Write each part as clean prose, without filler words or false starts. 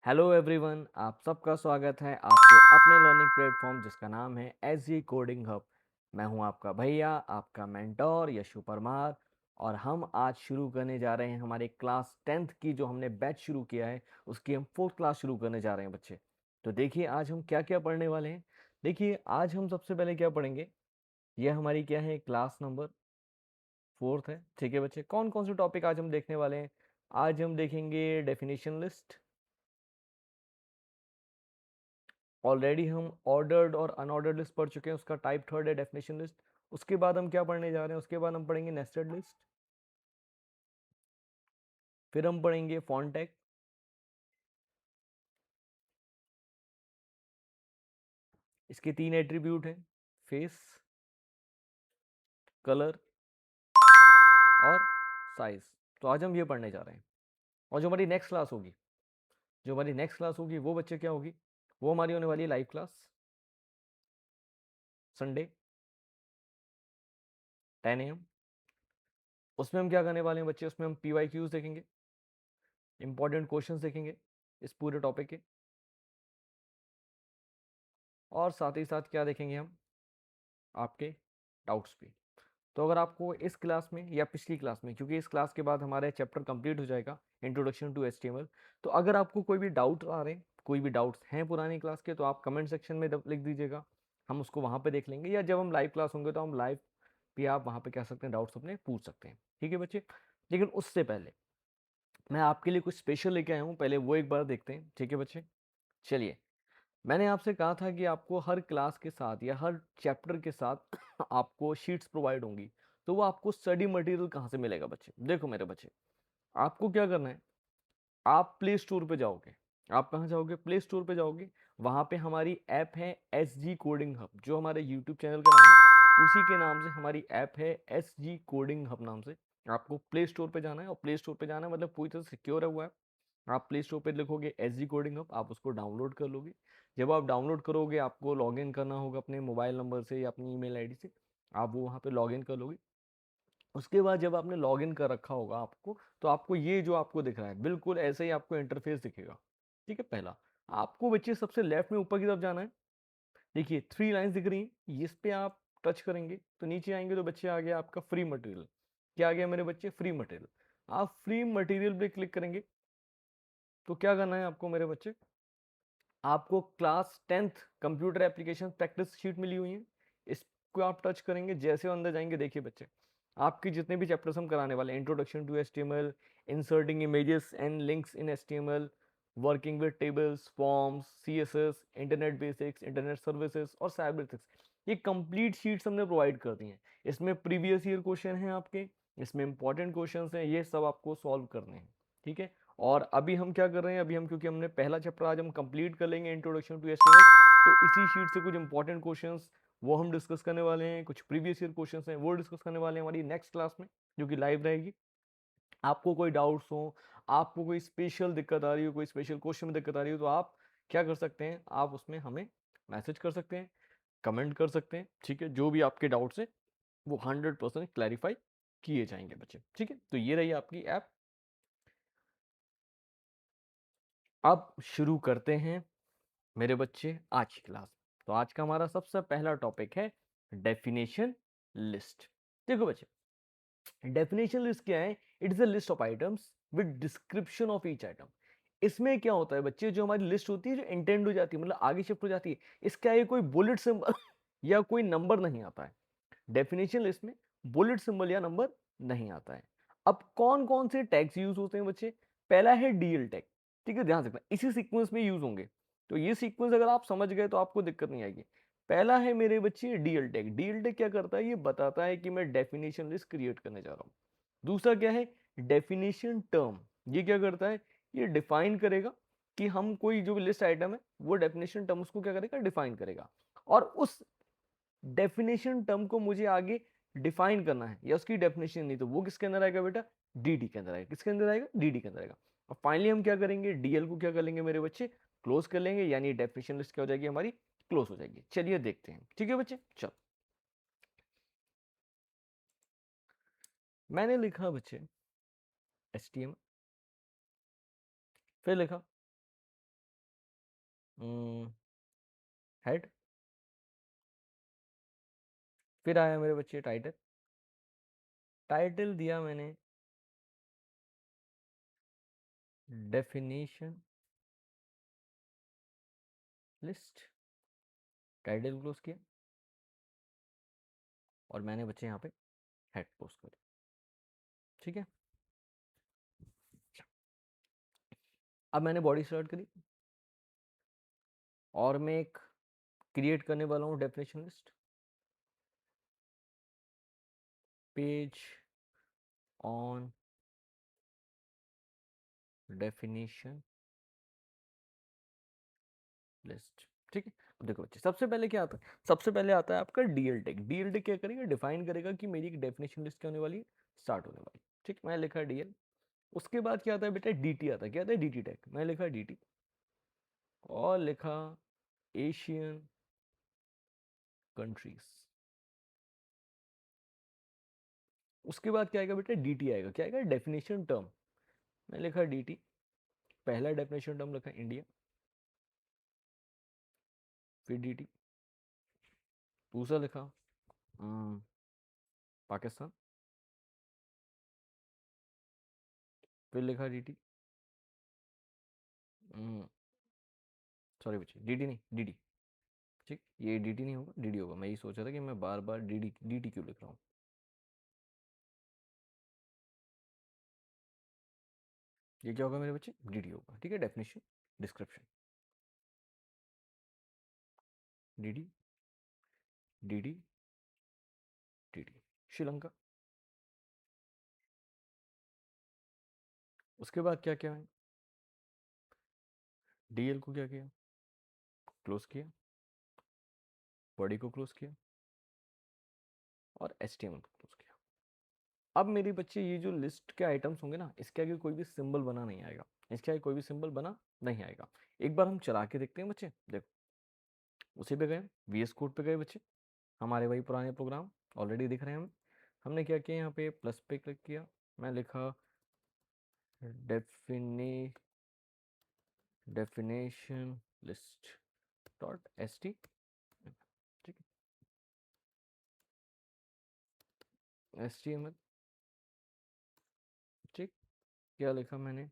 Hello everyone, आप सबका स्वागत है आपके अपने लर्निंग प्लेटफॉर्म जिसका नाम है एसजी कोडिंग हब। मैं हूं आपका भैया, आपका मेंटोर यशु परमार। और हम आज शुरू करने जा रहे हैं हमारे क्लास 10th की जो हमने बैच शुरू किया है उसकी हम 4th क्लास शुरू करने जा रहे हैं बच्चे। तो देखिए आज हम क्या क्या पढ़ने वाले हैं। देखिए आज हम सबसे पहले क्या पढ़ेंगे, यह हमारी क्या है क्लास नंबर 4th है। ठीक है बच्चे, कौन कौन से टॉपिक आज हम देखने वाले हैं। आज हम देखेंगे डेफिनेशन लिस्ट। ऑलरेडी हम ऑर्डर्ड और अनऑर्डर्ड लिस्ट पढ़ चुके हैं, उसका टाइप थर्ड है डेफिनेशन लिस्ट। उसके बाद हम क्या पढ़ने जा रहे हैं, उसके बाद हम पढ़ेंगे नेस्टेड लिस्ट। फिर हम पढ़ेंगे फॉन्ट टैग। इसके तीन एट्रीब्यूट हैं, फेस, कलर और साइज। तो आज हम ये पढ़ने जा रहे हैं। और जो हमारी नेक्स्ट क्लास होगी, वो बच्चे क्या होगी, वो हमारी होने वाली है लाइव क्लास संडे 10 AM। उसमें हम क्या करने वाले हैं बच्चे, उसमें हम PYQs देखेंगे, इंपॉर्टेंट क्वेश्चंस देखेंगे इस पूरे टॉपिक के। और साथ ही साथ क्या देखेंगे हम, आपके डाउट्स भी। तो अगर आपको इस क्लास में या पिछली क्लास में, क्योंकि इस क्लास के बाद हमारा चैप्टर कंप्लीट हो जाएगा इंट्रोडक्शन टू HTML, तो अगर आपको कोई भी डाउट आ रहे हैं, कोई भी डाउट्स हैं पुरानी क्लास के, तो आप कमेंट सेक्शन में लिख दीजिएगा। हम उसको वहाँ पे देख लेंगे, या जब हम लाइव क्लास होंगे तो हम लाइव भी आप वहाँ पे कह सकते हैं, डाउट्स अपने पूछ सकते हैं। ठीक है बच्चे, लेकिन उससे पहले मैं आपके लिए कुछ स्पेशल लेके आया हूँ, पहले वो एक बार देखते हैं। ठीक है बच्चे, चलिए। मैंने आपसे कहा था कि आपको हर क्लास के साथ या हर चैप्टर के साथ आपको शीट्स प्रोवाइड होंगी। तो वो आपको स्टडी मटेरियल कहाँ से मिलेगा बच्चे, देखो मेरे बच्चे, आपको क्या करना है, आप प्ले स्टोर पे जाओगे। आप कहाँ जाओगे, प्ले स्टोर पे जाओगे। वहाँ पे हमारी ऐप है SG कोडिंग हब, जो हमारे यूट्यूब चैनल का नाम है उसी के नाम से हमारी ऐप है SG कोडिंग हब नाम से। आपको प्ले स्टोर पे जाना है, और प्ले स्टोर पे जाना है मतलब पूरी तरह सिक्योर है वो ऐप। आप प्ले स्टोर पे लिखोगे SG कोडिंग हब, आप उसको डाउनलोड कर लोगे। जब आप डाउनलोड करोगे आपको लॉगिन करना होगा अपने मोबाइल नंबर से या अपनी ईमेल आईडी से। आप वो वहाँ पे लॉगिन कर लोगे। उसके बाद जब आपने लॉगिन कर रखा होगा आपको, तो आपको ये जो आपको दिख रहा है बिल्कुल ऐसे ही आपको इंटरफेस दिखेगा। ठीक है, पहला आपको बच्चे सबसे लेफ्ट में ऊपर की तरफ जाना है। देखिए 3 लाइन्स दिख रही हैं, इस पे आप टच करेंगे तो नीचे आएंगे तो बच्चे आ गया आपका फ्री मटेरियल। क्या आ गया मेरे बच्चे, फ्री मटेरियल। आप फ्री मटेरियल पे क्लिक करेंगे तो क्या करना है आपको मेरे बच्चे, आपको class 10th computer application practice sheet मिली हुई है। इसको आप टच करेंगे, जैसे अंदर जाएंगे देखिए बच्चे, आपके जितने भी चैप्टर्स हम कराने वाले हैं, introduction to HTML, inserting images and links in HTML, working with tables, forms, CSS, internet basics, internet services और साइबर एथिक्स, ये कंप्लीट शीट्स हमने प्रोवाइड कर दी हैं। इसमें प्रीवियस ईयर क्वेश्चन हैं आपके, इसमें इंपॉर्टेंट क्वेश्चन हैं, ये सब आपको सॉल्व करने हैं। ठीक है, और अभी हम क्या कर रहे हैं, अभी हम क्योंकि हमने पहला चैप्टर आज हम कंप्लीट कर लेंगे इंट्रोडक्शन टू HTML, तो इसी शीट से कुछ इंपॉर्टेंट क्वेश्चंस वो हम डिस्कस करने वाले हैं, कुछ प्रीवियस ईयर क्वेश्चंस हैं वो डिस्कस करने वाले हैं हमारी नेक्स्ट क्लास में, जो कि लाइव रहेगी। आपको कोई डाउट्स हो, आपको कोई स्पेशल दिक्कत आ रही हो, कोई स्पेशल क्वेश्चन में दिक्कत आ रही हो, तो आप क्या कर सकते हैं, आप उसमें हमें मैसेज कर सकते हैं, कमेंट कर सकते हैं। ठीक है, जो भी आपके डाउट्स हैं वो 100% क्लैरिफाई किए जाएंगे बच्चे। ठीक है, तो ये रही आपकी ऐप। अब शुरू करते हैं मेरे बच्चे आज की क्लास। तो आज का हमारा सबसे पहला टॉपिक है डेफिनेशन लिस्ट। देखो बच्चे, डेफिनेशन लिस्ट क्या है, it is a list of items with description of each item. इसमें क्या होता है बच्चे, जो हमारी लिस्ट होती है, जो इंटेंड हो जाती है, मतलब आगे शिफ्ट हो जाती है, इसका ये कोई बुलेट सिंबल या कोई नंबर नहीं आता है। डेफिनेशन लिस्ट में बुलेट सिंबल या नंबर नहीं आता है। अब कौन कौन से टैग्स यूज होते हैं बच्चे, पहला है डीएल टैग। ठीक है, ध्यान रखना इसी सीक्वेंस में यूज होंगे। तो ये सीक्वेंस अगर आप समझ गए तो आपको दिक्कत नहीं आएगी। पहला है मेरे बच्चे डीएल टैग। डीएल टैग क्या करता है, ये बताता है कि मैं डेफिनेशन लिस्ट क्रिएट करने जा रहा हूँ। दूसरा क्या है, डेफिनेशन टर्म। ये क्या करता है, ये डिफाइन करेगा कि हम कोई जो भी लिस्ट आइटम है वो डेफिनेशन टर्म उसको क्या करेगा, डिफाइन करेगा। और उस डेफिनेशन टर्म को मुझे आगे डिफाइन करना है, या उसकी डेफिनेशन नहीं, तो वो किसके अंदर आएगा बेटा, डीडी के अंदर आएगा। किसके अंदर आएगा, डीडी के अंदर आएगा। और फाइनली हम क्या करेंगे, डीएल को क्या कर लेंगे मेरे बच्चे, क्लोज कर लेंगे, यानी डेफिनेशन लिस्ट क्या हो जाएगी हमारी, क्लोज हो जाएगी। चलिए देखते हैं। ठीक है बच्चे, चलो मैंने लिखा बच्चे HTML, फिर लिखा हेड। फिर आया मेरे बच्चे टाइटल। टाइटल दिया मैंने डेफिनेशन लिस्ट। टाइटल क्लोज किया और मैंने बच्चे यहाँ पे हेड पोस्ट कर। ठीक है, अब मैंने बॉडी स्टार्ट करी और मैं एक क्रिएट करने वाला हूँ definition list. Page on definition list. ठीक है, अब देखो बच्चे, सबसे पहले क्या आता है? सबसे पहले आता है आपका डीएल टेक। डीएल टेक क्या करेगा? डिफाइन करेगा कि मेरी एक डेफिनेशन लिस्ट क्या होने वाली है, स्टार्ट होने वाली। ठीक, मैं लिखा डीएल। उसके बाद क्या आता है बेटा? डीटी आता है। क्या आता है? DT tag. मैं लिखा डीटी और लिखा एशियन कंट्रीज। उसके बाद क्या आएगा बेटा? डीटी आएगा। क्या आएगा? Definition term. मैं लिखा डीटी। पहला डेफिनेशन टर्म लिखा इंडिया, फिर डीटी। दूसरा लिखा पाकिस्तान, फिर लिखा डीटी। सॉरी बच्चे, डीटी नहीं, डीडी। ठीक, ये डीटी नहीं होगा, डीडी होगा। मैं ये सोच रहा था कि मैं बार बार डीडी डीटी क्यों लिख रहा हूँ। ये क्या होगा मेरे बच्चे? डीडी होगा। ठीक है, definition description DD DD DD Sri Lanka. उसके बाद क्या क्या है? डीएल को क्या किया? क्लोज किया, बॉडी को क्लोज किया और एचटीएमएल को क्लोज किया। अब मेरे बच्चे ये जो लिस्ट के आइटम्स होंगे ना, इसके आगे कोई भी सिंबल बना नहीं आएगा। इसके आगे कोई भी सिंबल बना नहीं आएगा। एक बार हम चला के देखते हैं बच्चे। देखो, उसी पे गए, वीएस कोड पे गए बच्चे, हमारे वही पुराने प्रोग्राम ऑलरेडी दिख रहे हैं हमें। हमने क्या किया? यहाँ पे प्लस पे क्लिक किया, मैं लिखा डेफिने definition list dot S T. ठीक है, एस टी एम एल। ठीक, क्या लिखा मैंने?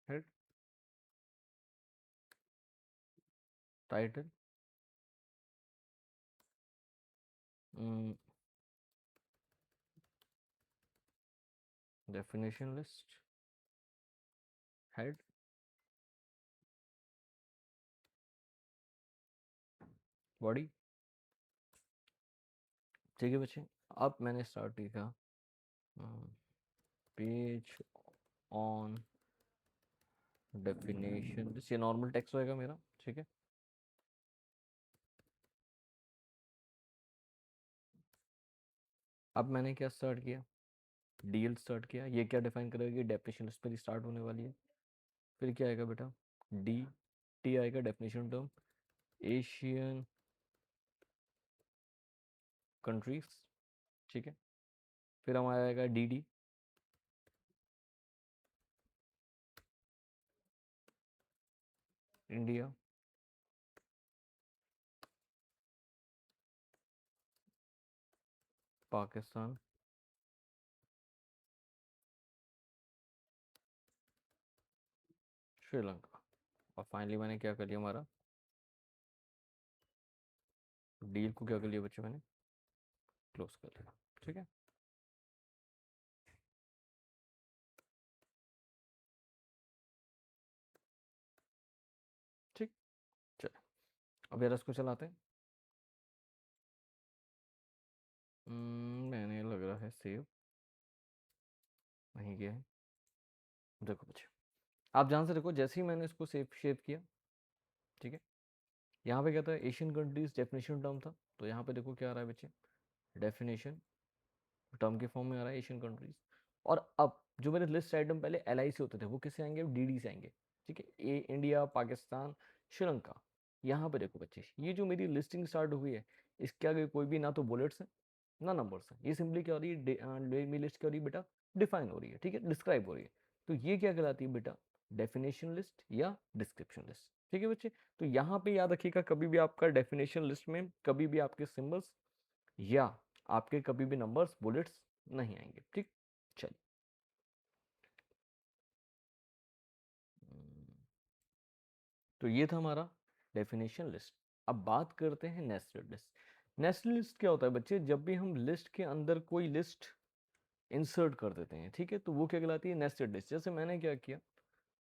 Head, title, definition list, head, body. ठीक है बच्चे, अब मैंने स्टार्ट किया पेज ऑन डेफिनेशन लिस्ट। ये नॉर्मल टेक्स्ट होएगा मेरा। ठीक है, अब मैंने क्या स्टार्ट किया? डीएल स्टार्ट किया। ये क्या डिफाइन करेगा कि डेफिनेशन लिस्ट पर स्टार्ट होने वाली है। फिर क्या आएगा बेटा? डी टी आएगा, डेफिनेशन टर्म एशियन कंट्रीज। ठीक है, फिर हमारा आएगा D D, India, Pakistan, Sri Lanka. और फाइनली मैंने क्या कर लिया? हमारा डील को क्या कर लिया बच्चे? मैंने क्लोज कर लिया। ठीक है, ठीक, चलो अब यार इसको चलाते हैं। मैंने लग रहा है सेव नहीं किया है। देखो बच्चे, आप ध्यान से देखो, जैसे ही मैंने इसको सेव किया, ठीक है, यहाँ पे क्या था? एशियन कंट्रीज डेफिनेशन टर्म था। तो यहाँ पे देखो क्या आ रहा है बच्चे? डेफिनेशन टर्म के फॉर्म में आ रहा है एशियन कंट्रीज। और अब जो मेरे लिस्ट आइटम पहले एल आई से होते थे, वो किससे आएंगे? डी डी से आएंगे। ठीक है, ए इंडिया, पाकिस्तान, श्रीलंका। यहाँ पे देखो बच्चे, ये जो मेरी लिस्टिंग स्टार्ट हुई है, इसके आगे कोई भी ना तो बुलेट्स है ना नंबर्स है। ये सिंपली क्या हो रही है? मेरी लिस्ट क्या हो रही है बेटा? डिफाइन हो रही है। ठीक है, डिस्क्राइब हो रही है। तो ये क्या कहलाती है बेटा? डेफिनेशन लिस्ट या डिस्क्रिप्शन लिस्ट। ठीक है बच्चे, तो यहाँ पे याद रखिएगा कभी भी आपका डेफिनेशन लिस्ट में कभी भी आपके सिंबल्स या आपके कभी भी नंबर्स बुलेट्स नहीं आएंगे। ठीक, चलिए तो ये था हमारा डेफिनेशन लिस्ट। अब बात करते हैं नेस्टेड लिस्ट। नेस्टेड लिस्ट क्या होता है बच्चे, जब भी हम लिस्ट के अंदर कोई लिस्ट इंसर्ट कर देते हैं, ठीक है, तो वो क्या कहलाती है, नेस्टेड लिस्ट। जैसे मैंने क्या किया,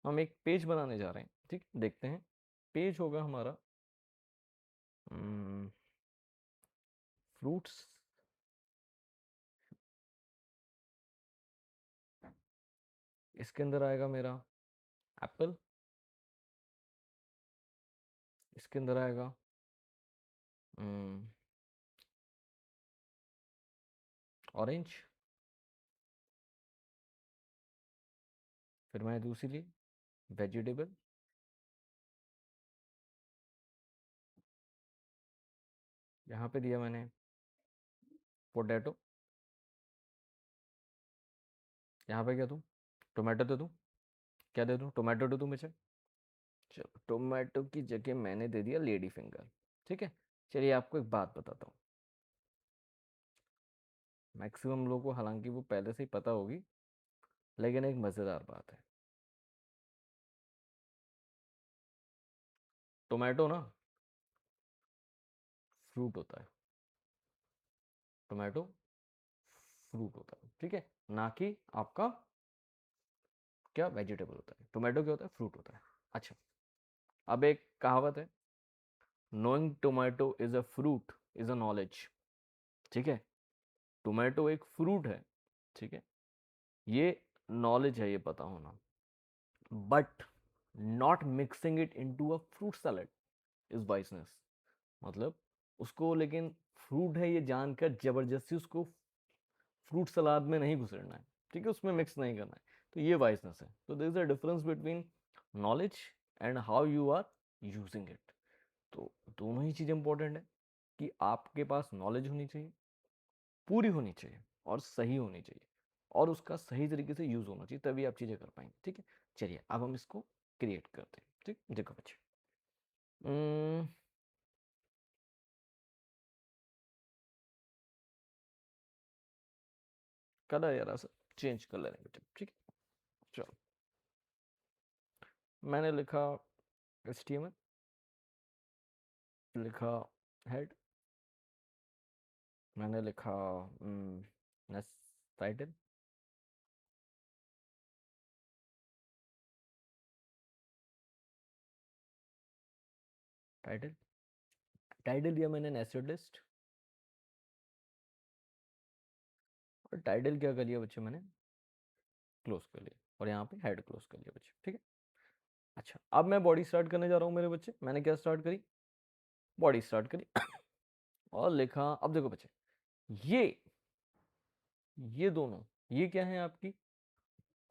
हम एक पेज बनाने जा रहे हैं, ठीक, देखते हैं। पेज होगा हमारा फ्रूट्स, इसके अंदर आएगा मेरा एप्पल, इसके अंदर आएगा ऑरेंज, फिर मैं दूसरी वेजिटेबल, यहाँ पे दिया मैंने पोटैटो, यहाँ पे क्या दूँ, टोमेटो दे दूँ, क्या दे दूँ, टोमेटो दे दूँ मुझे। चलो टोमेटो की जगह मैंने दे दिया लेडी फिंगर। ठीक है, चलिए आपको एक बात बताता हूँ, मैक्सिमम लोगों को हालांकि वो पहले से ही पता होगी, लेकिन एक मज़ेदार बात है। टोमेटो ना फ्रूट होता है, टोमेटो फ्रूट होता है, ठीक है, ना कि आपका क्या वेजिटेबल होता है। टोमेटो क्या होता है, फ्रूट होता है। अच्छा, अब एक कहावत है, knowing tomato is a fruit is a knowledge. ठीक है, टोमेटो एक फ्रूट है, ठीक है, ये नॉलेज है, ये पता होना। But not mixing it into a fruit salad is wiseness. मतलब उसको लेकिन फ्रूट है ये जानकर जबरदस्ती उसको फ्रूट सलाद में नहीं घुसेड़ना है, ठीक है, उसमें मिक्स नहीं करना है, तो ये वाइसनेस है। तो there is a difference between knowledge and how you are using it. तो दोनों ही चीज़ इंपॉर्टेंट है कि आपके पास नॉलेज होनी चाहिए, पूरी होनी चाहिए और सही होनी चाहिए, और उसका सही तरीके से यूज होना चाहिए, तभी आप चीज़ें कर पाएंगे। ठीक है, चलिए अब हम इसको क्रिएट करते हैं। ठीक, देखो बच्चे, कलर यार चेंज कर लेंगे बच्चे। ठीक है, चलो मैंने लिखा HTML, लिखा हेड, मैंने लिखा टाइटल, टाइटल टाइटल दिया मैंने नेस्टेड लिस्ट, और टाइटल क्या कर लिया बच्चे मैंने, क्लोज कर लिया, और यहाँ पे हेड क्लोज कर लिया बच्चे। ठीक है, अच्छा अब मैं बॉडी स्टार्ट करने जा रहा हूँ मेरे बच्चे। मैंने क्या स्टार्ट करी, बॉडी स्टार्ट करी और लिखा। अब देखो बच्चे, ये ये दोनों, ये क्या है आपकी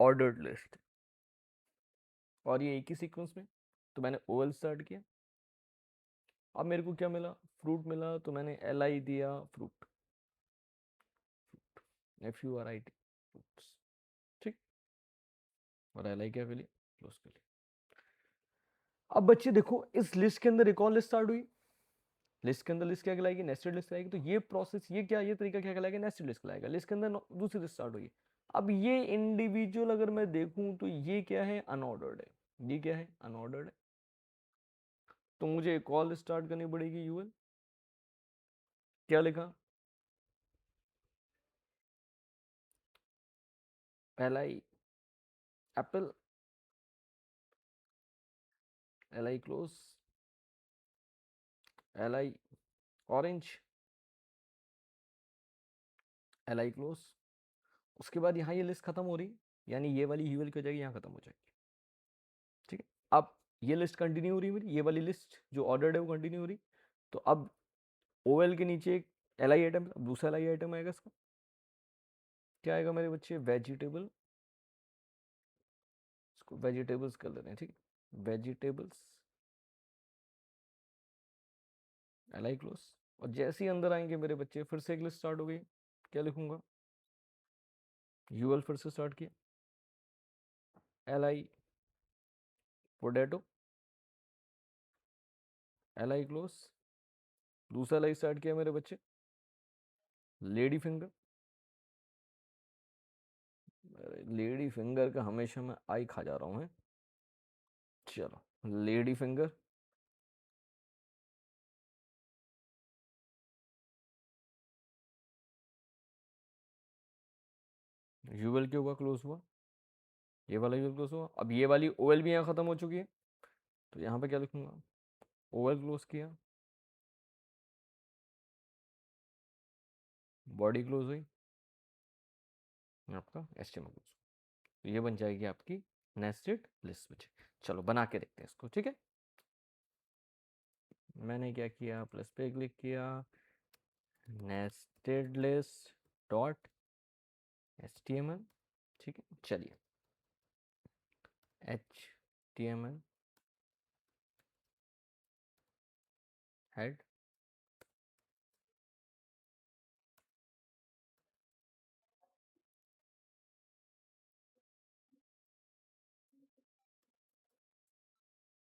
ऑर्डर्ड लिस्ट, और ये एक ही सीक्वेंस में। तो मैंने OL स्टार्ट किया, अब मेरे को क्या मिला, फ्रूट मिला, तो मैंने LI दिया, फ्रूट, FURIT, फ्रूट्स। ठीक, और LI क्या कर लिया, क्लोज कर लिया। अब बच्चे देखो, इस लिस्ट के अंदर एक और लिस्ट स्टार्ट हुई, लिस्ट के अंदर लिस्ट क्या कहलाएगी, नेस्टेड लिस्ट आएगी। तो ये प्रोसेस, ये क्या, ये तरीका क्या कहलाएगा, नेस्टेड लिस्ट कहलाएगा। लिस्ट के अंदर दूसरी लिस्ट स्टार्ट हुई, अब ये इंडिविजुअल अगर मैं देखूं तो ये क्या है, अनऑर्डर्ड है, ये क्या है, अनऑर्डर्ड है। तो मुझे एक और लिस्ट स्टार्ट करनी पड़ेगी, UL, क्या लिखा, LI Apple, LI close, LI orange, LI close. उसके बाद यहाँ ये लिस्ट खत्म हो रही, यानी ये वाली UL की हो जाएगी, यहाँ खत्म हो जाएगी। ठीक है, अब ये लिस्ट कंटिन्यू हो रही है मेरी, ये वाली लिस्ट जो ऑर्डर्ड है वो कंटिन्यू हो रही। तो अब OL के नीचे एक LI आइटम, अब दूसरा LI आइटम आएगा इसका, क्या आएगा मेरे बच्चे, वेजिटेबल, इसको वेजिटेबल्स कर लेते हैं। ठीक, वेजिटेबल्स, LI क्लोज। और जैसे ही अंदर आएंगे मेरे बच्चे, फिर से एक लिस्ट स्टार्ट हो गई, क्या लिखूंगा, UL फिर से स्टार्ट किया, LI पोटैटो, LI क्लोज, दूसरा लाई स्टार्ट किया मेरे बच्चे, लेडी फिंगर, लेडी फिंगर का हमेशा मैं आई खा जा रहा हूँ। चलो, लेडी फिंगर, यूएल क्यों हुआ क्लोज हुआ, ये वाला यूएल क्लोज हुआ। अब ये वाली ओएल भी यहाँ खत्म हो चुकी है, तो यहाँ पे क्या लिखूंगा, ओएल क्लोज किया, बॉडी क्लोज हुई, आपका एचटीएमएल क्लोज, तो ये बन जाएगी आपकी नेस्टेड लिस्ट बच्चे। चलो बना के देखते हैं इसको, ठीक है। मैंने क्या किया, प्लस पे क्लिक किया, नेस्टेड लिस्ट डॉट एचटीएमएल, ठीक है। चलिए एचटीएमएल हेड,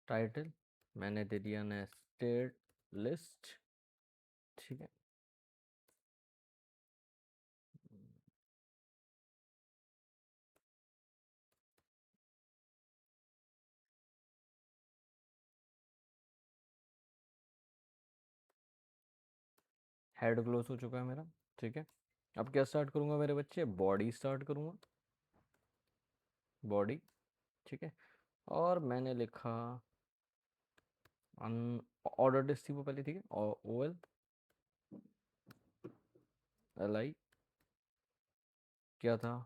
टाइटल मैंने दे दिया नेस्टेड लिस्ट, ठीक है। हेड क्लोज हो चुका है मेरा, ठीक है। अब क्या स्टार्ट करूंगा मेरे बच्चे, बॉडी स्टार्ट करूंगा, बॉडी, ठीक है। और मैंने लिखा अन ऑर्डर डिस्क थी वो पहले, ठीक है, और OL LI क्या था,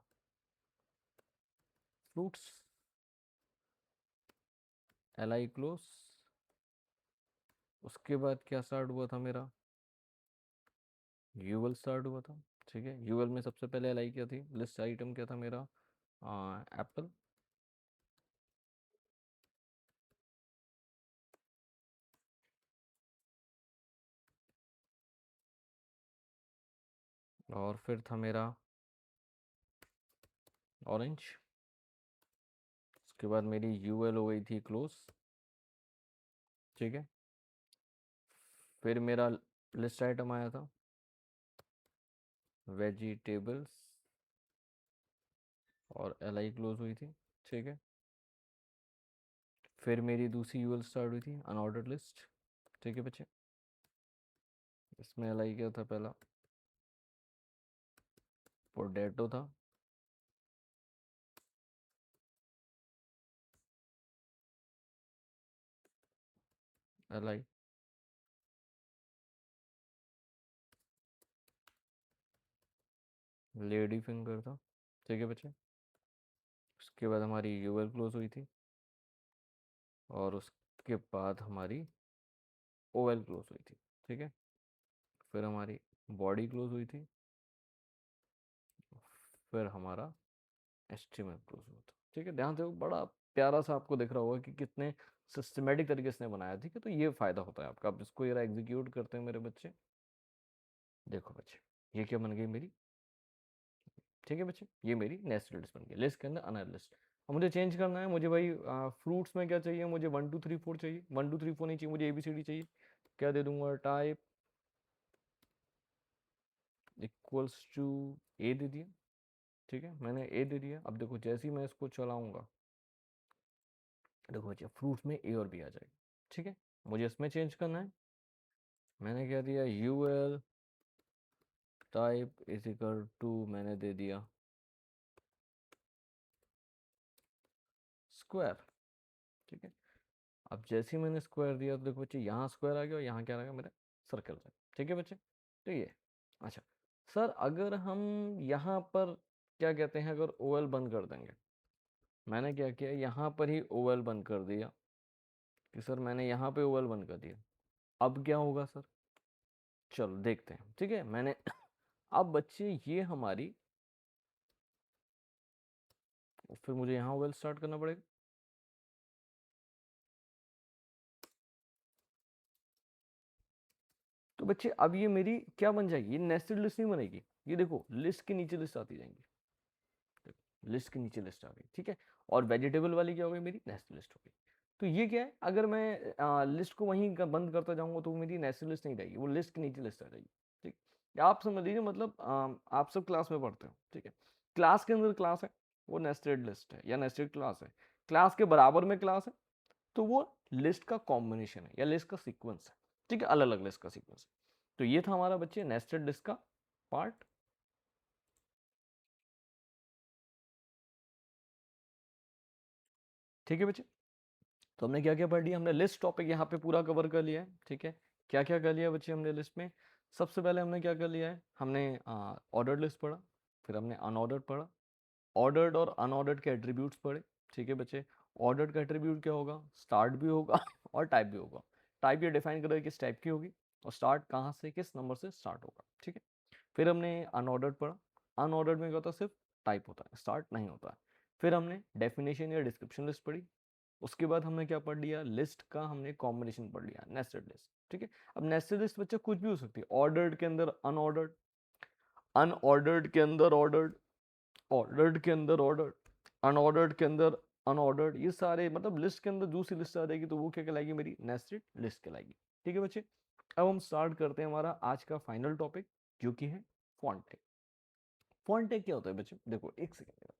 फ्रूट्स, LI क्लोज। उसके बाद क्या स्टार्ट हुआ था मेरा, यूएल स्टार्ट हुआ था, ठीक है। यूएल में सबसे पहले LI क्या थी, लिस्ट आइटम क्या था मेरा, एप्पल, और फिर था मेरा ऑरेंज। उसके बाद मेरी यूएल हो गई थी क्लोज, ठीक है। फिर मेरा लिस्ट आइटम आया था वेजिटेबल्स, और LI क्लोज हुई थी, ठीक है। फिर मेरी दूसरी यूएल स्टार्ट हुई थी अनऑर्डर्ड लिस्ट, ठीक है बच्चे। इसमें LI क्या था, पहला पोटैटो था, LI लेडी फिंगर था, ठीक है बच्चे। उसके बाद हमारी यूएल क्लोज हुई थी, और उसके बाद हमारी OL क्लोज हुई थी, ठीक है। फिर हमारी बॉडी क्लोज हुई थी, फिर हमारा HTML क्लोज हुआ था, ठीक है। ध्यान से, बड़ा प्यारा सा आपको दिख रहा होगा कि कितने सिस्टमेटिक तरीके से बनाया, ठीक है। तो ये फायदा होता है आपका। आप इसको जरा एग्जीक्यूट करते हैं मेरे बच्चे, देखो बच्चे, ये क्या बन गई मेरी, ठीक है बच्चे, ये मेरी नेस्टेड लिस्ट बन गई। लिस्ट के अंदर अनर लिस्ट। अब मुझे चेंज करना है, मुझे भाई फ्रूट्स में क्या चाहिए, मुझे 1 2 3 4 चाहिए, 1 2 3 4 नहीं चाहिए, मुझे ABCD चाहिए। क्या दे दूंगा, टाइप इक्वल्स टू ए दे दिया, ठीक है। मैंने ए दे दिया। अब देखो जैसे ही मैं इसको चलाऊंगा, देखो बच्चे, फ्रूट्स में ए और बी आ जाएगा, ठीक है। मुझे इसमें चेंज करना है, मैंने क्या दिया, UL type is equal to, मैंने दे दिया स्क्वायर, ठीक है। अब जैसे ही मैंने स्क्वायर दिया, तो देखो बच्चे, यहाँ स्क्वायर आ गया और यहाँ क्या आ गया, मेरा सर्कल आ गया, ठीक है बच्चे। तो ये, अच्छा सर, अगर हम यहाँ पर क्या कहते हैं, अगर OL बंद कर देंगे, मैंने क्या किया, यहाँ पर ही OL बंद कर दिया, कि सर मैंने यहाँ पे OL बंद कर दिया, अब क्या होगा सर, चलो देखते हैं, ठीक है। मैंने अब बच्चे ये हमारी, फिर मुझे यहाँ OL स्टार्ट करना पड़ेगा, तो बच्चे अब ये मेरी क्या बन जाएगी, ये नेस्टेड लिस्ट नहीं बनेगी, ये देखो लिस्ट के नीचे लिस्ट आती जाएंगी, लिस्ट के नीचे लिस्ट आ गई, ठीक है। और वेजिटेबल वाली क्या हो गई, मेरी नेस्टेड लिस्ट हो गई। तो ये क्या है, अगर मैं लिस्ट को वहीं बंद करता जाऊंगा तो मेरी नेस्टेड लिस्ट नहीं रहेगी, वो लिस्ट की नीचे लिस्ट आ जाएगी। ठीक, आप समझ लीजिए, मतलब आप सब क्लास में पढ़ते हो, ठीक है, क्लास के अंदर क्लास है, वो नेस्टेड लिस्ट है या नेस्टेड क्लास है। क्लास के बराबर में क्लास है, तो वो लिस्ट का कॉम्बिनेशन है या लिस्ट का सीक्वेंस है। ठीक है, अलग अलग लिस्ट का सीक्वेंस है। तो ये था हमारा बच्चे नेस्टेड लिस्ट का पार्ट। ठीक है बच्चे, तो हमने क्या क्या पढ़ लिया, हमने लिस्ट टॉपिक यहाँ पे पूरा कवर कर लिया है। ठीक है, क्या क्या कर लिया बच्चे हमने लिस्ट में। सबसे पहले हमने क्या कर लिया है, हमने ऑर्डर्ड लिस्ट पढ़ा, फिर हमने अनऑर्डर्ड पढ़ा, ऑर्डर्ड और अनऑर्डर्ड के एट्रीब्यूट्स पढ़े। ठीक है बच्चे, ऑर्डर्ड का एट्रीब्यूट क्या होगा, स्टार्ट भी होगा और टाइप भी होगा। टाइप ये डिफाइन करेगा किस टाइप की होगी, और स्टार्ट कहाँ से किस नंबर से स्टार्ट होगा। ठीक है, फिर हमने अनऑर्डर्ड पढ़ा, अनऑर्डर्ड में क्या होता है, सिर्फ टाइप होता है, स्टार्ट नहीं होता है। फिर हमने डेफिनेशन या डिस्क्रिप्शन लिस्ट पढ़ी। उसके बाद हमने क्या पढ़ लिया, लिस्ट का हमने कॉम्बिनेशन पढ़ लिया, नेस्टेड लिस्ट। ठीक है, अब नेस्टेड लिस्ट बच्चे कुछ भी हो सकती है, ऑर्डर्ड के अंदर अनऑर्डर्ड, अनऑर्डर्ड के अंदर ऑर्डर्ड, ऑर्डर्ड के अंदर ऑर्डर्ड, अनऑर्डर्ड के अंदर अनऑर्डर्ड, ये सारे मतलब लिस्ट के अंदर दूसरी लिस्ट आ जाएगी, तो वो क्या कहलाएगी, मेरी नेस्टेड लिस्ट कहलाएगी। ठीक है बच्चे, अब हम स्टार्ट करते हैं हमारा आज का फाइनल टॉपिक, जो कि है फॉन्ट टैग। फॉन्ट टैग क्या होता है बच्चे, देखो एक सेकेंड,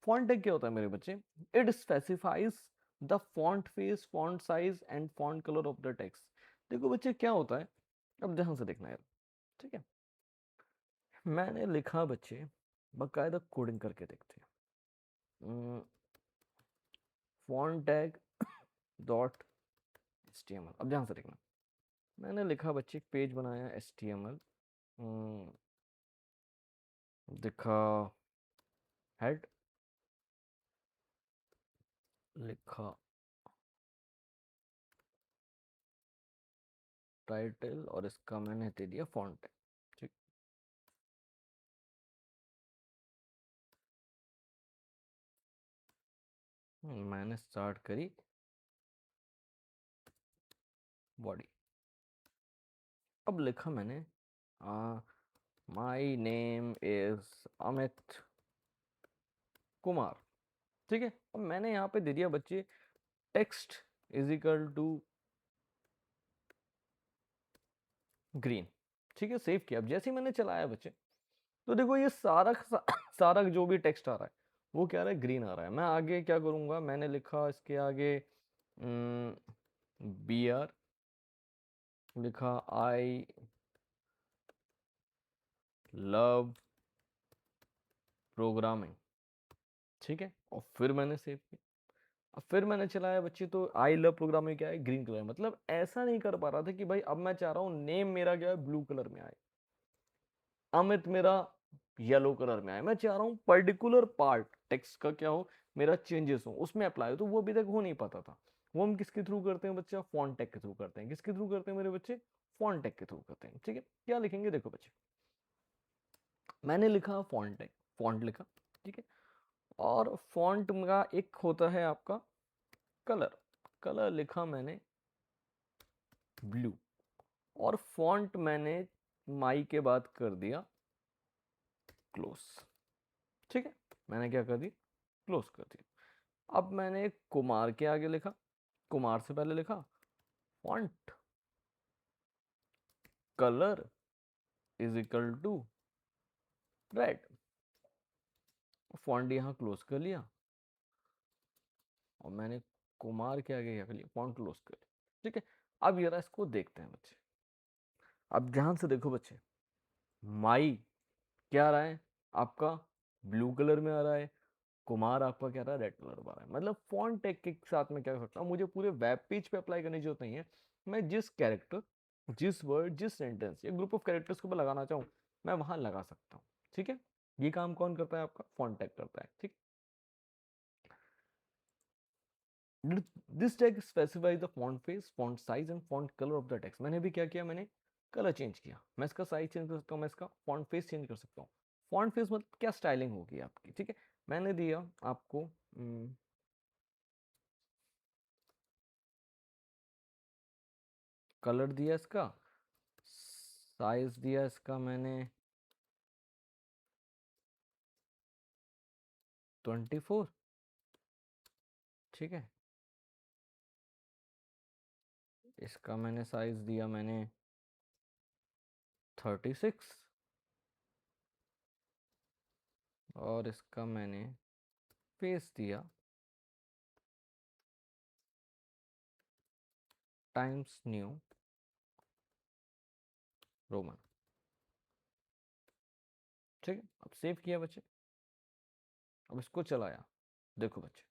फॉन्ट टैग क्या होता है मेरे बच्चे, it specifies the font face, font size and font colour of the text. देखो बच्चे क्या होता है, अब ध्यान से देखना यार। ठीक है, मैंने लिखा बच्चे, बकायदा कोडिंग करके देखते हैं, फॉन्ट टैग डॉट HTML। अब ध्यान से देखना, मैंने लिखा बच्चे, एक पेज बनाया HTML, लिखा हेड, लिखा टाइटल, और इसका मैंने दे दिया फॉन्ट टैग। ठीक, मैंने स्टार्ट करी बॉडी। अब लिखा मैंने my name is Amit Kumar. ठीक है, अब मैंने यहाँ पे दे दिया बच्चे text is equal to green. ठीक है, सेव किया। अब जैसे ही मैंने चलाया बच्चे, तो देखो ये सारा जो भी टेक्स्ट आ रहा है वो क्या आ रहा है, ग्रीन आ रहा है। मैं आगे क्या करूंगा, मैंने लिखा इसके आगे BR, लिखा आई लव प्रोग्रामिंग। ठीक है, और फिर मैंने सेव किया। अब फिर मैंने चलाया बच्चे, तो आई लव प्रोग्रामिंग क्या है, ग्रीन कलर। मतलब ऐसा नहीं कर पा रहा था कि भाई अब मैं चाह रहा हूँ नेम मेरा क्या है, ब्लू कलर में आए, अमित मेरा येलो कलर में आए। मैं चाह रहा हूँ पर्टिकुलर पार्ट टेक्स्ट का क्या हो, मेरा चेंजेस हो, उसमें अप्लाई हो, तो वो अभी तक हो नहीं पाता था। वो हम किसके थ्रू करते हैं बच्चा, फॉन्ट टैग के थ्रू करते हैं। किसके थ्रू करते हैं मेरे बच्चे, फॉन्ट टैग के थ्रू करते हैं। ठीक है, क्या लिखेंगे, देखो बच्चे, मैंने लिखा फॉन्ट टैग, फॉन्ट लिखा। ठीक है, और फॉन्ट का एक होता है आपका कलर, कलर लिखा मैंने ब्लू, और फॉन्ट मैंने माई के बाद कर दिया क्लोज। ठीक है, मैंने क्या कर दी, क्लोज कर दिया। अब मैंने कुमार के आगे लिखा, कुमार से पहले लिखा font colour is equal to red, font यहां क्लोज कर लिया, और मैंने कुमार के आगे क्या कर लिया, फॉन्ट क्लोज कर लिया। ठीक है, अब जरा इसको देखते हैं बच्चे। अब ध्यान से देखो बच्चे, माई क्या आ रहा है आपका, ब्लू कलर में आ रहा है, कुमार आपका क्या रहा है, रेड कलर में आ रहा है। मतलब फॉन्ट टैग के साथ में क्या कर सकता हूँ, मुझे पूरे वेब पेज पे अप्लाई करने की जरूरत नहीं है। मैं जिस कैरेक्टर, जिस वर्ड, जिस सेंटेंस या ग्रुप ऑफ कैरेक्टर्स को मैं लगाना चाहूँ, मैं वहां लगा सकता हूँ। ठीक है, ये काम कौन करता है, आपका फॉन्ट टैग करता है। ठीक, this tag specifies the font face, font size and font colour of the text. मैंने भी क्या किया, मैंने कलर चेंज किया, मैं इसका साइज चेंज कर सकता हूँ, मैं इसका फॉन्ट फेस चेंज कर सकता हूँ। फॉन्ट फेस मतलब क्या स्टाइलिंग होगी आपकी। ठीक है, मैंने दिया आपको कलर दिया इसका, साइज दिया इसका मैंने 24। ठीक है, इसका मैंने साइज दिया मैंने 36 और इसका मैंने फेस दिया टाइम्स न्यू रोमन। ठीक है, अब सेव किया बच्चे, अब इसको चलाया, देखो बच्चे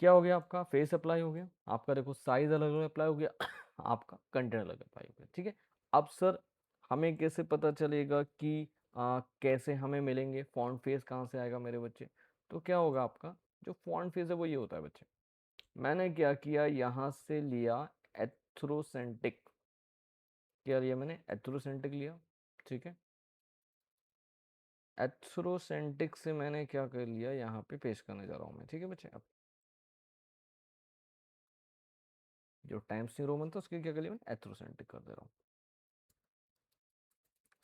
क्या हो गया, आपका फेस अप्लाई हो गया, आपका देखो साइज अलग अलग अप्लाई हो गया आपका कंटेंट अलग अप्लाई हो गया। ठीक है, अब सर हमें कैसे पता चलेगा कि कैसे हमें मिलेंगे, फॉन्ट फेस कहाँ से आएगा मेरे बच्चे? तो क्या होगा, आपका जो फॉन्ट फेस है वो ये होता है बच्चे। मैंने क्या किया, यहाँ से लिया एथ्रोसेंटिक, क्या लिया मैंने, एथ्रोसेंटिक लिया। ठीक है, एथ्रोसेंटिक से मैंने क्या कर लिया, यहाँ पे पेश करने जा रहा हूँ मैं। ठीक है बच्चे, अब जो टाइम्स न्यू रोमन था उसके क्या कर लिया मैंने, एथ्रोसेंटिक कर दे रहा हूँ।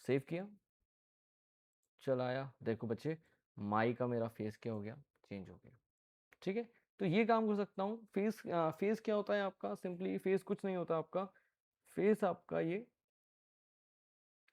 सेव किया, चलाया, देखो बच्चे माई का मेरा फेस क्या हो गया, चेंज हो गया। ठीक है, तो ये काम कर सकता हूँ। फेस फेस क्या होता है आपका, सिंपली फेस कुछ नहीं होता आपका, फेस आपका ये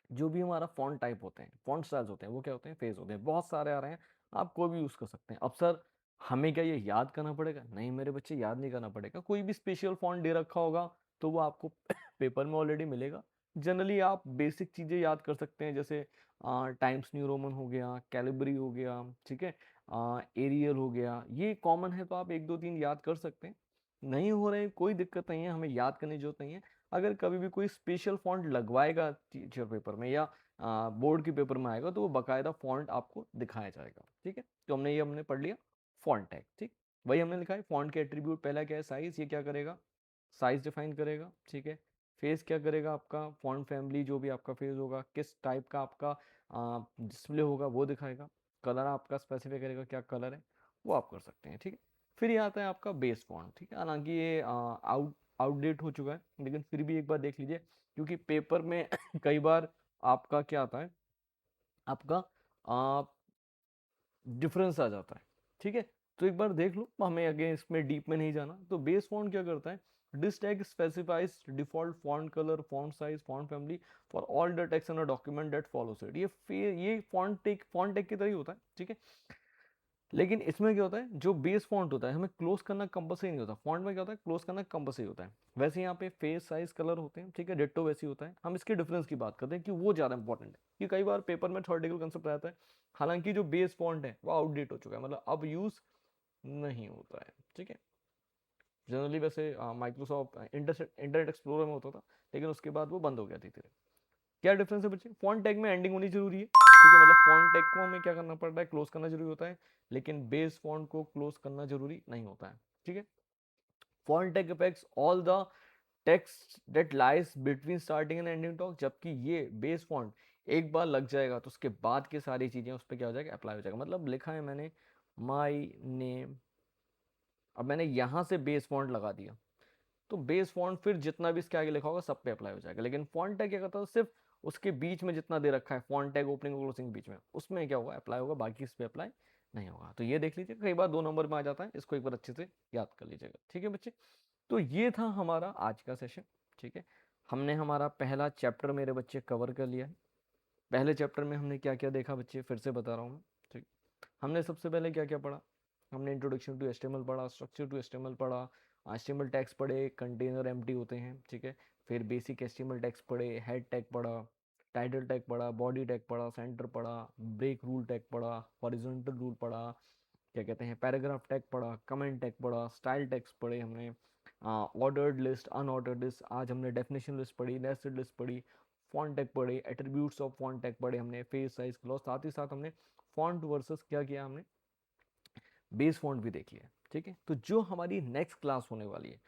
जो भी हमारा फॉन्ट टाइप होते हैं, फॉन्ट स्टाइल्स होते हैं, वो क्या होते हैं, फेस होते हैं। बहुत सारे आ रहे हैं, आप कोई भी यूज कर सकते हैं। अब सर हमें क्या ये याद करना पड़ेगा? नहीं मेरे बच्चे, याद नहीं करना पड़ेगा। कोई भी स्पेशल फॉन्ट दे रखा होगा तो वो आपको पेपर में ऑलरेडी मिलेगा। जनरली आप बेसिक चीजें याद कर सकते हैं, जैसे टाइम्स न्यू रोमन हो गया, कैलिबरी हो गया, ठीक है, एरियल हो गया, ये कॉमन है तो आप एक दो तीन याद कर सकते हैं। नहीं हो रहे कोई दिक्कत नहीं है, हमें याद करने की जरूरत नहीं है। अगर कभी भी कोई स्पेशल फॉन्ट लगवाएगा टीचर पेपर में या बोर्ड के पेपर में आएगा तो वो बकायदा फॉन्ट आपको दिखाया जाएगा। ठीक है, तो हमने पढ़ लिया फॉन्ट टैग। ठीक, वही हमने लिखा है फॉन्ट के एट्रीब्यूट, पहला क्या है साइज, ये क्या करेगा, साइज डिफाइन करेगा। ठीक है, फेस क्या करेगा आपका, फॉन्ट फैमिली जो भी आपका फेस होगा, किस टाइप का आपका डिस्प्ले होगा वो दिखाएगा। कलर आपका स्पेसिफाई करेगा क्या कलर है, वो आप कर सकते हैं। ठीक है, फिर ये आता है आपका बेस फॉन्ट। ठीक है, हालांकि ये आउटडेट हो चुका है, लेकिन फिर भी एक बार देख लीजिए, क्योंकि पेपर में कई बार आपका क्या आता है, आपका डिफरेंस आ जाता है। ठीक है, तो एक बार देख लो, हमें अगेन इसमें डीप में नहीं जाना। तो बेस फॉन्ट क्या करता है, this tag specifies default font colour, font size, font family for all the text in a document that follows it. ये फॉन्ट टैग की तरह ही होता है। ठीक है, लेकिन इसमें क्या होता है, जो बेस फॉन्ट होता है हमें क्लोज करना कंपलसरी नहीं होता। फॉन्ट में क्या होता है, क्लोज करना कंपलसरी होता है। वैसे यहाँ पे फेस साइज कलर होते हैं, ठीक है, डिट्टो वैसे ही होता है। हम इसके डिफरेंस की बात करते हैं कि वो ज्यादा इंपॉर्टेंट है, कि कई बार पेपर में थ्योरेटिकल कंसेप्ट रहता है, हालांकि जो बेस फॉन्ट है वो आउटडेट हो चुका है, मतलब अब यूज नहीं होता है। ठीक है, जनरली वैसे माइक्रोसॉफ्ट इंटरनेट एक्सप्लोरर में होता था, लेकिन उसके बाद वो बंद हो गया धीरे धीरे। क्या डिफरेंस है बच्चे, फॉन्ट टैग में एंडिंग होनी जरूरी है। ठीक है, मतलब फॉन्ट टैग को हमें क्या करना पड़ता है, क्लोज करना जरूरी होता है, लेकिन बेस फॉन्ट को क्लोज करना जरूरी नहीं होता है। ठीक है, font tag affects all the text that lies between starting and ending talk. जबकि ये बेस फॉन्ट एक बार लग जाएगा तो उसके बाद की सारी चीजें उस पर क्या हो जाएगा, अप्लाई हो जाएगा। मतलब लिखा है मैंने माई नेम, अब मैंने यहां से बेस फॉन्ट लगा दिया, तो बेस फॉन्ट फिर जितना भी इसके आगे लिखा होगा सब पे अप्लाई हो जाएगा। लेकिन फॉन्ट टैग क्या करता है, सिर्फ उसके बीच में जितना दे रखा है फॉन्ट टैग ओपनिंग और क्लोजिंग के बीच में, उसमें क्या होगा, अप्लाई होगा, बाकी इस पे अप्लाई नहीं होगा। तो ये देख लीजिए, कई बार 2 नंबर में आ जाता है, इसको एक बार अच्छे से याद कर लीजिएगा। ठीक है बच्चे, तो ये था हमारा आज का सेशन। ठीक है, हमने हमारा पहला चैप्टर मेरे बच्चे कवर कर लिया है। पहले चैप्टर में हमने क्या क्या देखा बच्चे, फिर से बता रहा हूँ मैं। ठीक, हमने सबसे पहले क्या क्या पढ़ा, हमने इंट्रोडक्शन टू एचटीएमएल पढ़ा, स्ट्रक्चर टू एचटीएमएल पढ़ा, एचटीएमएल टैग्स पढ़े, कंटेनर एम्प्टी होते हैं। ठीक है, फिर बेसिक एचटीएमएल टैग्स पढ़े, हेड टैग पढ़ा, टाइटल टैग पढ़ा, बॉडी टैग पढ़ा, सेंटर पढ़ा, ब्रेक रूल टैग पढ़ा, हॉरिजॉन्टल रूल पढ़ा, क्या कहते हैं, पैराग्राफ टैग पढ़ा, कमेंट टैग पढ़ा, स्टाइल टैग्स पढ़े हमने, ऑर्डर्ड लिस्ट, अनऑर्डर्ड लिस्ट, आज हमने डेफिनेशन लिस्ट पढ़ी, नेस्टेड लिस्ट पढ़ी, फॉन्ट टैग पढ़े, एट्रीब्यूट्स ऑफ फॉन्ट टैग पढ़े हमने, फेस साइज क्लॉज, साथ ही साथ हमने फॉन्ट वर्सेस क्या किया, हमने बेस फॉन्ट भी देख लिया। ठीक है, तो जो हमारी नेक्स्ट क्लास होने वाली है,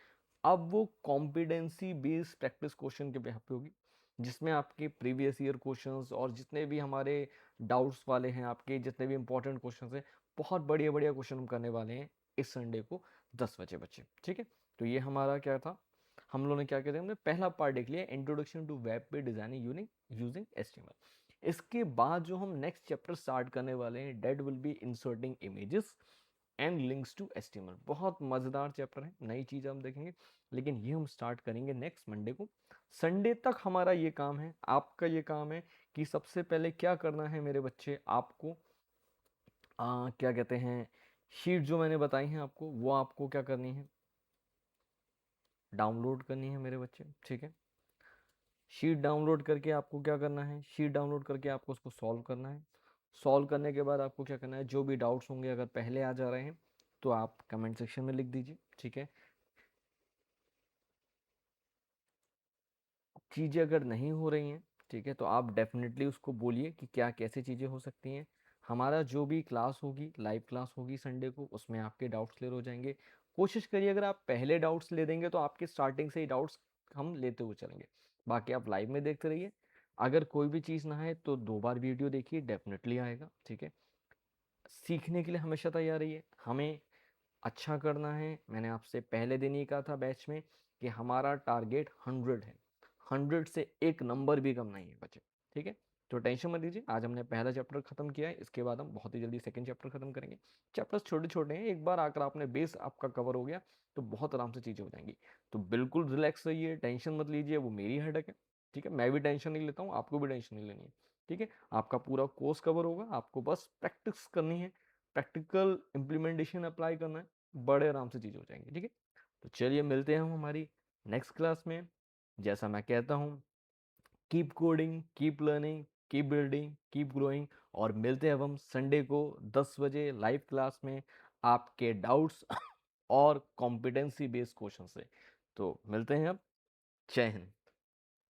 अब वो कॉम्पिडेंसी बेस्ड प्रैक्टिस क्वेश्चन के बेस पे होगी, जिसमें आपके प्रीवियस ईयर क्वेश्चंस और जितने भी हमारे डाउट्स वाले हैं, आपके जितने भी इंपॉर्टेंट क्वेश्चंस हैं, बहुत बढ़िया बढ़िया क्वेश्चन हम करने वाले हैं इस संडे को 10 बजे बच्चे। ठीक है, तो ये हमारा क्या था, हम लोगों ने क्या किया था, हमने पहला पार्ट देख लिया, इंट्रोडक्शन टू वेब पे डिजाइनिंग यूजिंग एचटीएमएल। इसके बाद जो हम नेक्स्ट चैप्टर स्टार्ट करने वाले हैं, that will be inserting images and links to HTML। बहुत मज़ेदार चैप्टर है, नई चीज़ हम देखेंगे, लेकिन ये हम स्टार्ट करेंगे नेक्स्ट मंडे को। संडे तक हमारा ये काम है, आपका ये काम है कि सबसे पहले क्या करना है मेरे बच्चे, आपको क्या कहते हैं, शीट जो मैंने बताई हैं आपको, वो आपको क्या करनी है, डाउनलोड करनी है मेरे बच्चे, ठीक है। शीट डाउनलोड करके आपको क्या करना है, शीट डाउनलोड करके आपको उसको सॉल्व करना है। सॉल्व करने के बाद आपको क्या करना है, जो भी डाउट्स होंगे अगर पहले आ जा रहे हैं तो आप कमेंट सेक्शन में लिख दीजिए, ठीक है। चीज़ें अगर नहीं हो रही हैं, ठीक है, तो आप डेफिनेटली उसको बोलिए कि क्या कैसे चीज़ें हो सकती हैं। हमारा जो भी क्लास होगी, लाइव क्लास होगी संडे को, उसमें आपके डाउट्स क्लियर हो जाएंगे। कोशिश करिए अगर आप पहले डाउट्स ले देंगे तो आपके स्टार्टिंग से ही डाउट्स हम लेते हुए चलेंगे। बाकी आप लाइव में देखते रहिए। अगर कोई भी चीज़ ना आए तो 2 बार वीडियो देखिए, डेफिनेटली आएगा, ठीक है। सीखने के लिए हमेशा तैयार रहिए, हमें अच्छा करना है। मैंने आपसे पहले दिन ही कहा था बैच में कि हमारा टारगेट 100 है, 100 से एक नंबर भी कम नहीं है बच्चे, ठीक है। तो टेंशन मत लीजिए, आज हमने पहला चैप्टर खत्म किया है, इसके बाद हम बहुत ही जल्दी सेकंड चैप्टर खत्म करेंगे। चैप्टर्स छोटे छोटे हैं, एक बार आकर आपने बेस आपका कवर हो गया तो बहुत आराम से चीज़ें हो जाएंगी। तो बिल्कुल रिलैक्स रहिए, टेंशन मत लीजिए, वो मेरी हेडेक है, ठीक है। मैं भी टेंशन नहीं लेता हूँ, आपको भी टेंशन नहीं लेनी है, ठीक है। आपका पूरा कोर्स कवर होगा, आपको बस प्रैक्टिस करनी है, प्रैक्टिकल इम्प्लीमेंटेशन अप्लाई करना है, बड़े आराम से चीज़ हो जाएंगी, ठीक है। तो चलिए मिलते हैं हम हमारी नेक्स्ट क्लास में। जैसा मैं कहता हूँ, keep coding, keep learning, keep building, keep growing. और मिलते हैं अब हम संडे को 10 बजे लाइव क्लास में आपके डाउट्स और कॉम्पिटेंसी बेस्ड क्वेश्चन से। तो मिलते हैं अब। जय हिंद।